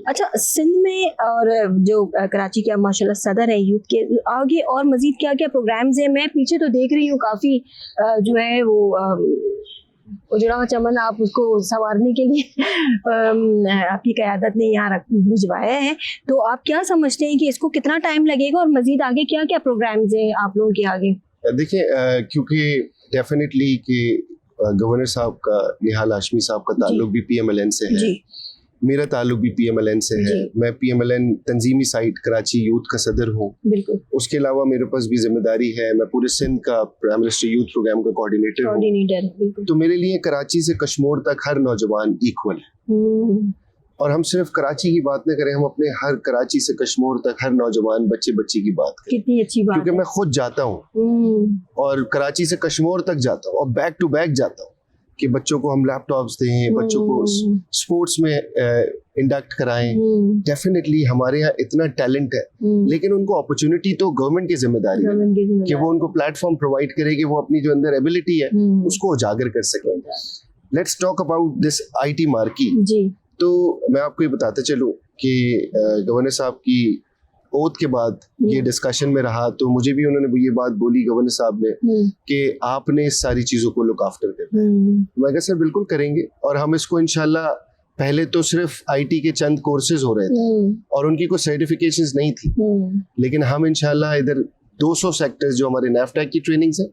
अच्छा, सिंध में और जो कराची के माशाल्लाह सदर है यूथ के, आगे और मजीद क्या क्या प्रोग्राम्स हैं? मैं पीछे तो देख रही हूँ काफ़ी जो है वो उजड़ा चमन आप उसको संवारने के लिए आपकी क़यादत ने यहाँ भिजवाया है। तो आप क्या समझते हैं कि इसको कितना टाइम लगेगा और मजीद आगे क्या क्या प्रोग्राम्स हैं आप लोगों के आगे? देखिए, क्योंकि डेफिनेटली कि गवर्नर साहब का, निहाल हाशमी साहब का ताल्लुक भी PMLN से है, मेरा ताल्लुक भी PMLN से है। मैं PMLN तंजीमी साइट कराची यूथ का सदर हूँ। उसके अलावा मेरे पास भी जिम्मेदारी है, मैं पूरे सिंध का प्राइम मिनिस्टर यूथ प्रोग्राम का कोऑर्डिनेटर हूँ। तो मेरे लिए कराची से कश्मीर तक हर नौजवान इक्वल है। और हम सिर्फ कराची की बात न करें, हम अपने हर कराची से कश्मीर तक हर नौजवान बच्चे बच्ची की बात करें। कितनी अच्छी बात, क्योंकि मैं खुद जाता हूँ और कराची से कश्मीर तक जाता हूँ और बैक टू बैक जाता हूँ कि बच्चों को हम लैपटॉप्स दें, बच्चों को स्पोर्ट्स में इंडक्ट कराएं। डेफिनेटली हमारे यहाँ इतना टैलेंट है, लेकिन उनको अपॉर्चुनिटी तो गवर्नमेंट की जिम्मेदारी है कि वो उनको प्लेटफॉर्म प्रोवाइड करे कि वो अपनी जो अंदर एबिलिटी है उसको उजागर कर सकें। Let's talk about this IT marquee. तो मैं आपको ये बताते चलूं कि गवर्नर साहब की ओथ के बाद ये डिस्कशन में रहा, तो मुझे भी उन्होंने ये बात बोली गवर्नर साहब ने कि आपने इस सारी चीज़ों को लुक आफ्टर करना है। मैं कहा सर बिल्कुल करेंगे, और हम इसको इंशाल्लाह, पहले तो सिर्फ IT के चंद कोर्सेज हो रहे थे और उनकी कोई सर्टिफिकेशंस नहीं थी, लेकिन हम इंशाल्लाह इधर 200 सेक्टर्स जो हमारे NAFTAC की ट्रेनिंग्स है,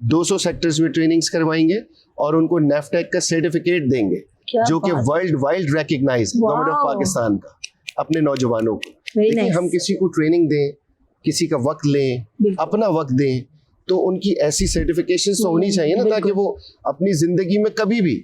200 सेक्टर्स में ट्रेनिंग्स करवाएंगे और उनको NAFTAC का सर्टिफिकेट देंगे जो कि वर्ल्ड वाइड रिकॉग्नाइज है गवर्नमेंट ऑफ पाकिस्तान का अपने नौजवानों को। लेकिन हम किसी को ट्रेनिंग दें, किसी का वक्त लें, अपना वक्त दें, तो उनकी ऐसी सर्टिफिकेशंस तो होनी चाहिए ना, ताकि वो अपनी जिंदगी में कभी भी,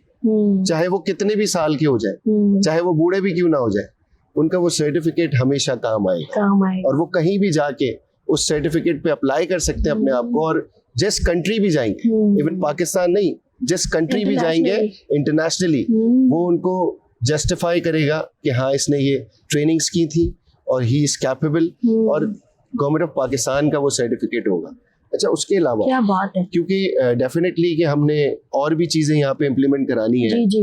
चाहे वो कितने भी साल के हो जाए, चाहे वो बूढ़े भी क्यों ना हो जाए, उनका वो सर्टिफिकेट हमेशा काम आएगा और वो कहीं भी जाके उस सर्टिफिकेट पे अप्लाई कर सकते हैं अपने आप को। और जिस कंट्री भी जाएंगे, इवन पाकिस्तान नहीं, जिस कंट्री भी जाएंगे इंटरनेशनली, वो उनको जस्टिफाई करेगा कि हाँ इसने ये ट्रेनिंग्स की थी और ही इज कैपेबल, और गवर्नमेंट ऑफ पाकिस्तान का वो सर्टिफिकेट होगा। अच्छा, उसके अलावा क्या बात है, क्योंकि डेफिनेटली कि हमने और भी चीजें यहाँ पे इम्प्लीमेंट करानी है।